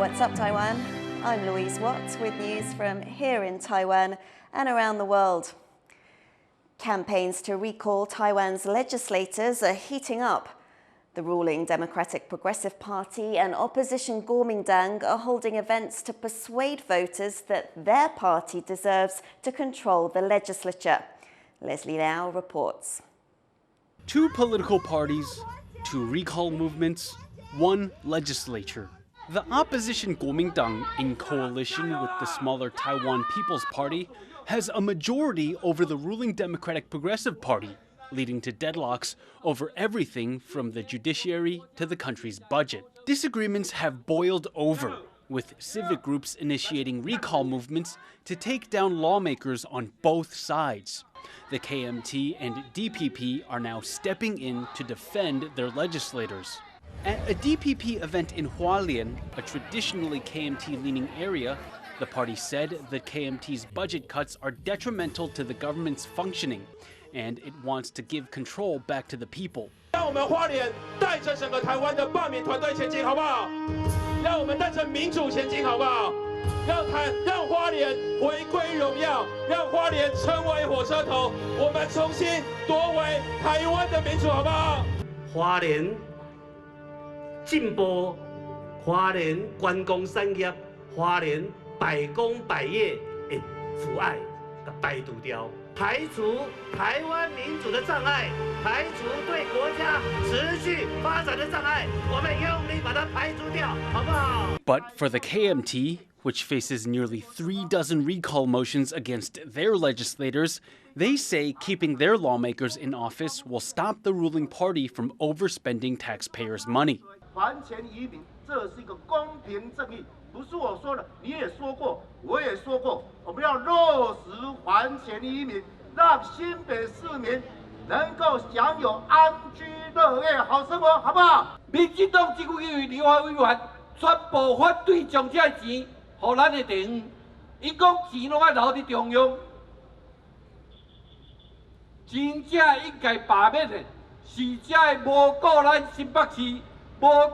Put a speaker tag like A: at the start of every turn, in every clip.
A: What's up, Taiwan? I'm Louise with news from here in Taiwan and around the world. Campaigns to recall Taiwan's legislators are heating up. The ruling Democratic Progressive Party and opposition Kuomintang are holding events to persuade voters that their party deserves to control the legislature. Leslie Liao reports.
B: Two political parties, two recall movements, one legislature. The opposition Kuomintang, in coalition with the smaller Taiwan People's Party, has a majority over the ruling Democratic Progressive Party, leading to deadlocks over everything from the judiciary to the country's budget. Disagreements have boiled over, with civic groups initiating recall movements to take down lawmakers on both sides. The KMT and DPP are now stepping in to defend their legislators. At a DPP event in Hualien, a traditionally KMT-leaning area, the party said that KMT's budget cuts are detrimental to the government's functioning, and it wants to give control back to the people.
C: Hualien 进步，花莲观光产业，花莲百工百业的阻碍，给摆脱掉，排除台湾民主的障碍，排除对国家持续发展的障碍，我们用力把它排除掉，好不好？
B: But for the KMT, which faces nearly 3 dozen recall motions against their legislators, they say keeping their lawmakers in office will stop the ruling party from overspending taxpayers' money.
D: 还钱于民，这是一个公平正义，不是我说的，你也说过，我也说过，我们要落实还钱于民，让新北市民能够享有安居乐业好生活，好不好？民进党这几位立法委员全部反对将这钱，予咱的地方，伊讲钱拢爱留伫中央，真正应该罢免的，是这无顾咱新北市。 Both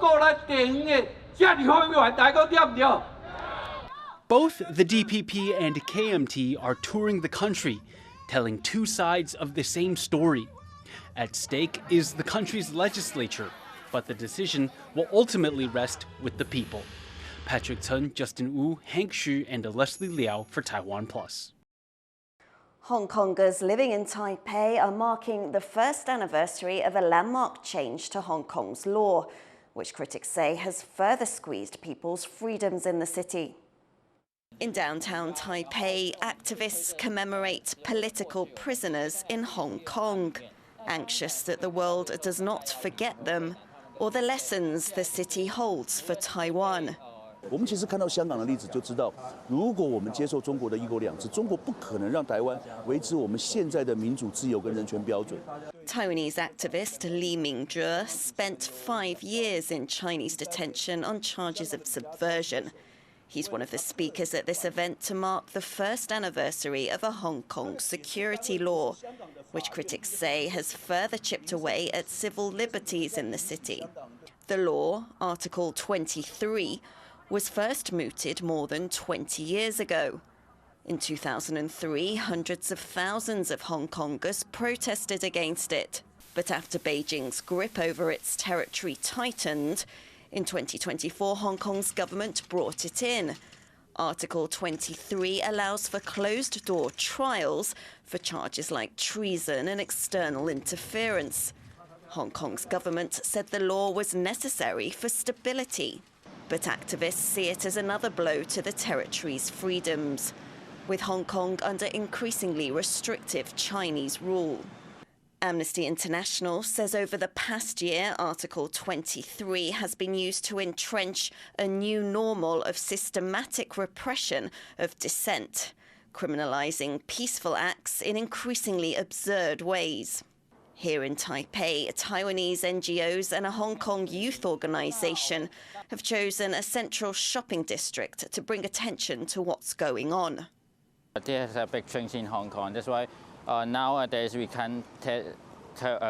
B: the DPP and KMT are touring the country, telling two sides of the same story. At stake is the country's legislature, but the decision will ultimately rest with the people. Patrick Chen, Justin Wu, Hank Xu, and Leslie Liao for TaiwanPlus.
A: Hong Kongers living in Taipei are marking the first anniversary of a landmark change to Hong Kong's law, which critics say has further squeezed people's freedoms in the city. In downtown Taipei, activists commemorate political prisoners in Hong Kong, anxious that the world does not forget them or the lessons the city holds for Taiwan.
E: 我们其实看到香港的例子就知道，如果我们接受中国的一国两制，中国不可能让台湾维持我们现在的民主、自由跟人权标准。
A: Taiwanese activist Li Mingzhe spent 5 years in Chinese detention on charges of subversion. He's one of the speakers at this event to mark the first anniversary of a Hong Kong security law, which critics say has further chipped away at civil liberties in the city. The law, Article 23, was first mooted more than 20 years ago. In 2003, hundreds of thousands of Hong Kongers protested against it. But after Beijing's grip over its territory tightened, in 2024, Hong Kong's government brought it in. Article 23 allows for closed-door trials for charges like treason and external interference. Hong Kong's government said the law was necessary for stability. But activists see it as another blow to the territory's freedoms, with Hong Kong under increasingly restrictive Chinese rule. Amnesty International says over the past year, Article 23 has been used to entrench a new normal of systematic repression of dissent, criminalizing peaceful acts in increasingly absurd ways. Here in Taipei, Taiwanese NGOs and a Hong Kong youth organization have chosen a central shopping district to bring attention to what's going on.
F: There's a big change in Hong Kong. That's why nowadays we can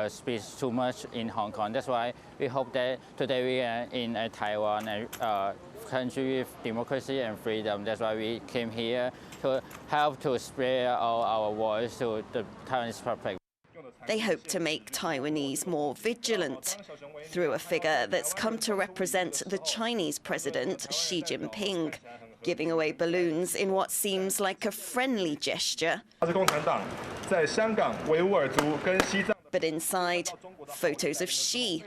F: speak too much in Hong Kong. That's why we hope that today we are in Taiwan, a country with democracy and freedom. That's why we came here to help to spread our voice to the Taiwanese public.
A: They hope to make Taiwanese more vigilant through a figure that's come to represent the Chinese president, Xi Jinping, giving away balloons in what seems like a friendly gesture. But inside, photos of Xi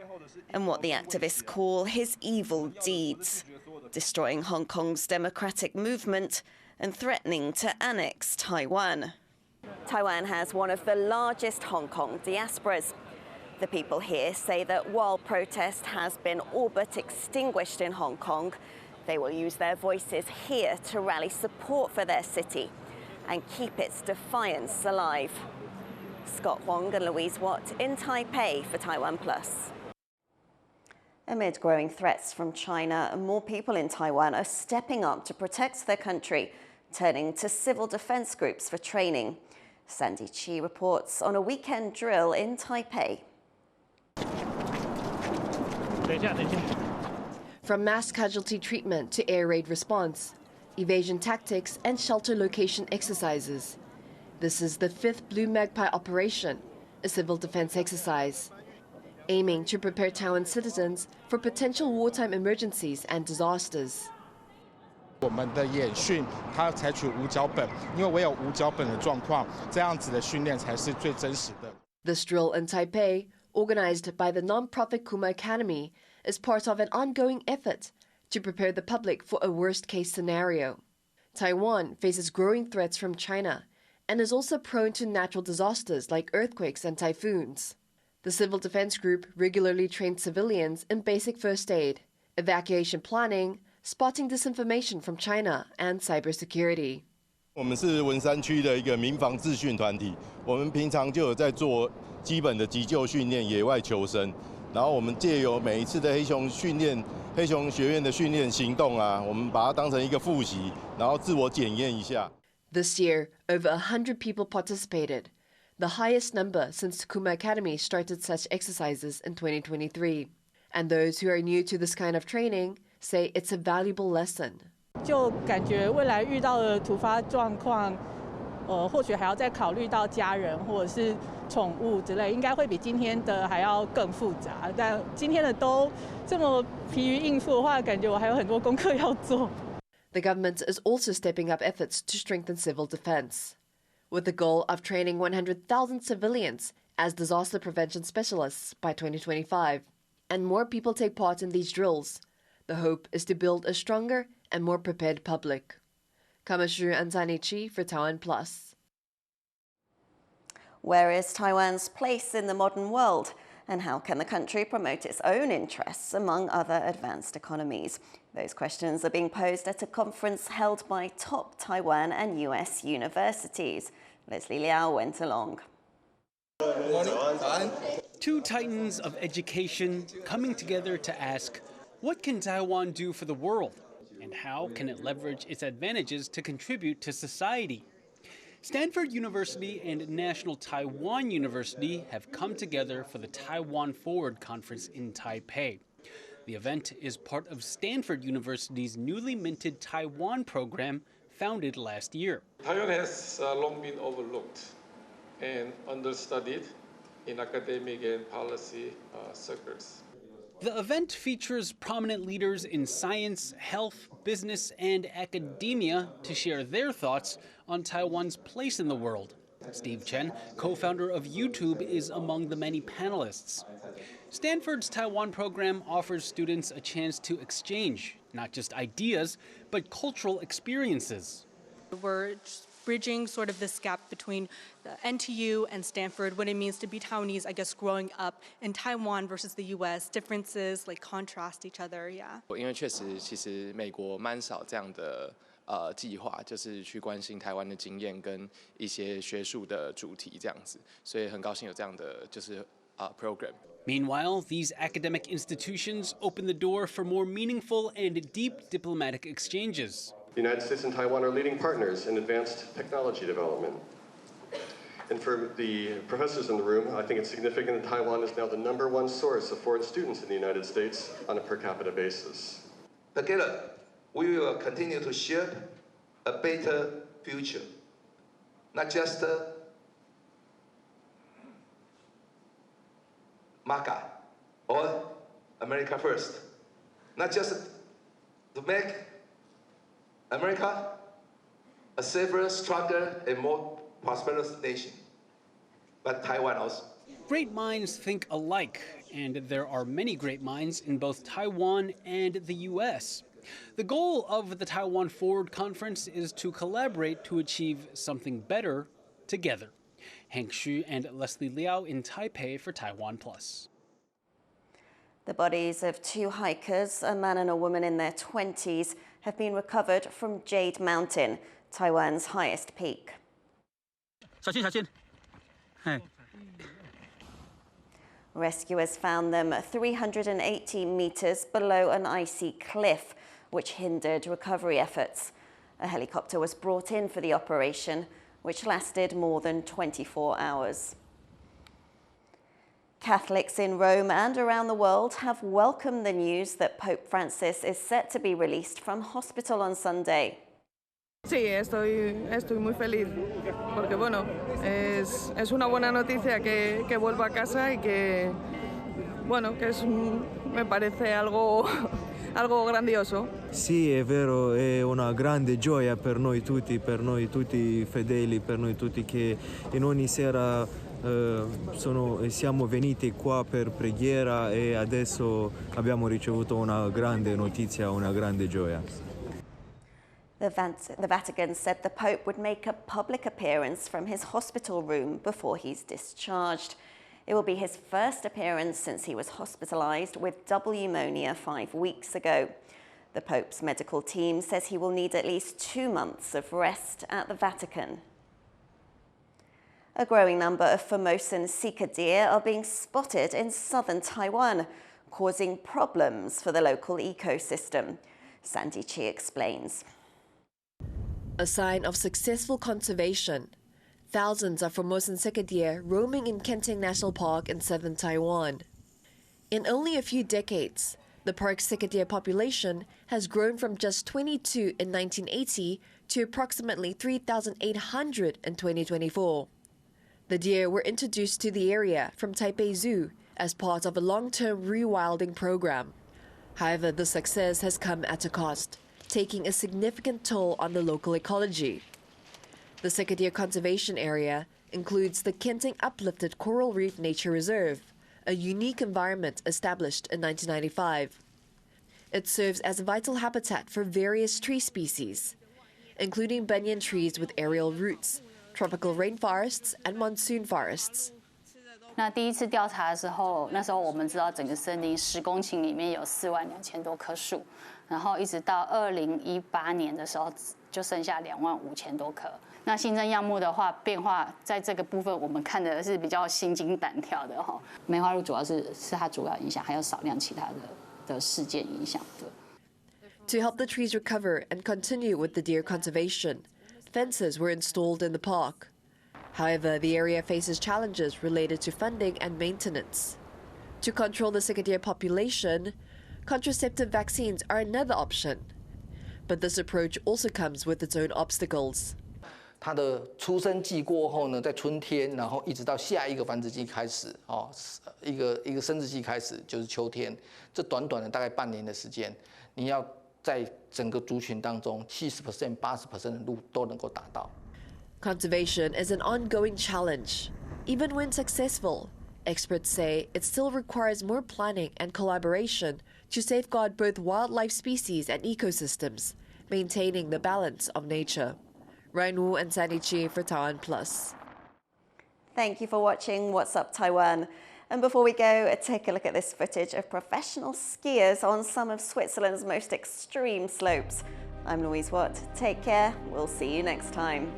A: and what the activists call his evil deeds, destroying Hong Kong's democratic movement and threatening to annex Taiwan. Taiwan has one of the largest Hong Kong diasporas. The people here say that while protest has been all but extinguished in Hong Kong, they will use their voices here to rally support for their city and keep its defiance alive. Scott Huang and Louise in Taipei for TaiwanPlus. Amid growing threats from China, more people in Taiwan are stepping up to protect their country, turning to civil defense groups for training. Sandy Chi reports on a weekend drill in Taipei.
G: From mass casualty treatment to air raid response, evasion tactics and shelter location exercises. This is the 5th Blue Magpie operation, a civil defense exercise, aiming to prepare Taiwan citizens for potential wartime emergencies and disasters.
H: 我们的演训，它采取无脚本，因为唯有无脚本的状况，这样子的训练才是最真实的。
G: This drill in Taipei, organized by the non-profit Kuma Academy, is part of an ongoing effort to prepare the public for a worst-case scenario. Taiwan faces growing threats from China and is also prone to natural disasters like earthquakes and typhoons. The Civil Defense Group regularly trains civilians in basic first aid, evacuation planning, spotting disinformation from China, and cybersecurity.
I: 我们是文山区的一个民防自训团体，我们平常就有在做基本的急救训练、野外求生，然后我们借由每一次的黑熊训练、黑熊学院的训练行动啊，我们把它当成一个复习，然后自我检验一下。
G: This year, over 100 people participated, the highest number since Kuma Academy started such exercises in 2023. And those who are new to this kind of training say it's a valuable lesson.
J: 就感觉未来遇到的突发状况，或许还要再考虑到家人或者是宠物之类，应该会比今天的还要更复杂。但今天的都这么疲于应付的话，感觉我还有很多功课要做。
G: The government is also stepping up efforts to strengthen civil defense, with the goal of training 100,000 civilians as disaster prevention specialists by 2025. And more people take part in these drills. The hope is to build a stronger and more prepared public. Kamashu and Sanichi for TaiwanPlus.
A: Where is Taiwan's place in the modern world? And how can the country promote its own interests among other advanced economies? Those questions are being posed at a conference held by top Taiwan and US universities. Leslie Liao went along.
B: Two titans of education coming together to ask, what can Taiwan do for the world? And how can it leverage its advantages to contribute to society? Stanford University and National Taiwan University have come together for the Taiwan Forward Conference in Taipei. The event is part of Stanford University's newly minted Taiwan program founded last year.
K: Taiwan has long been overlooked and understudied in academic and policy circles.
B: The event features prominent leaders in science, health, business, and academia to share their thoughts on Taiwan's place in the world. Steve Chen, co-founder of YouTube, is among the many panelists. Stanford's Taiwan program offers students a chance to exchange not just ideas, but cultural experiences.
L: We're bridging sort of this gap between the NTU and Stanford, what it means to be Taiwanese, I guess, growing up in Taiwan versus the US, differences like contrast each other, yeah.
M: 因为确实，其实美国蛮少这样的计划，就是去关心台湾的经验跟一些学术的主题这样子，所以很高兴有这样的就是program.
B: Meanwhile, these academic institutions open the door for more meaningful and deep diplomatic exchanges.
N: The United States and Taiwan are leading partners in advanced technology development. And for the professors in the room, I think it's significant that Taiwan is now the #1 source of foreign students in the United States on a per capita basis.
O: Together, we will continue to shape a better future, not just MAGA or America first, not just to make America a safer, stronger, and more prosperous nation, but Taiwan also.
B: Great minds think alike, and there are many great minds in both Taiwan and the U.S. The goal of the Taiwan Forward Conference is to collaborate to achieve something better together. Hank Xu and Leslie Liao in Taipei for TaiwanPlus.
A: The bodies of 2 hikers, a man and a woman in their 20s, have been recovered from Jade Mountain, Taiwan's highest peak. Rescuers found them 380 meters below an icy cliff, which hindered recovery efforts. A helicopter was brought in for the operation, which lasted more than 24 hours. Catholics in Rome and around the world have welcomed the news that Pope Francis is set to be released from hospital on Sunday.
P: Sí, estoy muy feliz porque bueno, es una buena noticia que vuelva a casa y que bueno, que me parece algo grandioso.
Q: Sì, è vero, è una grande gioia per noi tutti fedeli, per noi tutti che in ogni sera siamo venuti qua per preghiera e adesso abbiamo ricevuto una grande notizia, una grande gioia.
A: The Vatican said the Pope would make a public appearance from his hospital room before he's discharged. It will be his first appearance since he was hospitalized with double pneumonia 5 weeks ago. The Pope's medical team says he will need at least 2 months of rest at the Vatican. A growing number of Formosan Sika deer are being spotted in southern Taiwan, causing problems for the local ecosystem. Sandy Chi explains.
G: A sign of successful conservation. Thousands of Formosan Sika deer roaming in Kenting National Park in southern Taiwan. In only a few decades, the park's Sika deer population has grown from just 22 in 1980 to approximately 3,800 in 2024. The deer were introduced to the area from Taipei Zoo as part of a long-term rewilding program. However, the success has come at a cost, taking a significant toll on the local ecology. The Sika deer conservation area includes the Kenting Uplifted Coral Reef Nature Reserve, a unique environment established in 1995. It serves as a vital habitat for various tree species, including banyan trees with aerial roots, tropical rainforests, and monsoon forests.
R: 那第一次调查的时候，那时候我们知道整个森林10公顷里面有42000多棵树，然后一直到2018年的时候，就剩下25000多棵。那新增样目的话，变化在这个部分我们看的是比较心惊胆跳的哈。梅花鹿主要是它主要影响，还有少量其他的事件影响的。
G: To help the trees recover and continue with the deer conservation, fences were installed in the park. However, the area faces challenges related to funding and maintenance. To control the Sika deer population, contraceptive vaccines are another option. But this approach also comes with its own obstacles.
S: 它的出生季过后呢，在春天，然后一直到下一个繁殖季开始，一个生殖季开始就是秋天，这短短的大概半年的时间，你要在整个族群当中70%、80% 的鹿都能够达到。
G: Conservation is an ongoing challenge. Even when successful, experts say it still requires more planning and collaboration to safeguard both wildlife species and ecosystems, maintaining the balance of nature. Ryan Wu and Sandy Chi for TaiwanPlus.
A: Thank you for watching What's Up Taiwan. And before we go, take a look at this footage of professional skiers on some of Switzerland's most extreme slopes. I'm Louise Watt. Take care. We'll see you next time.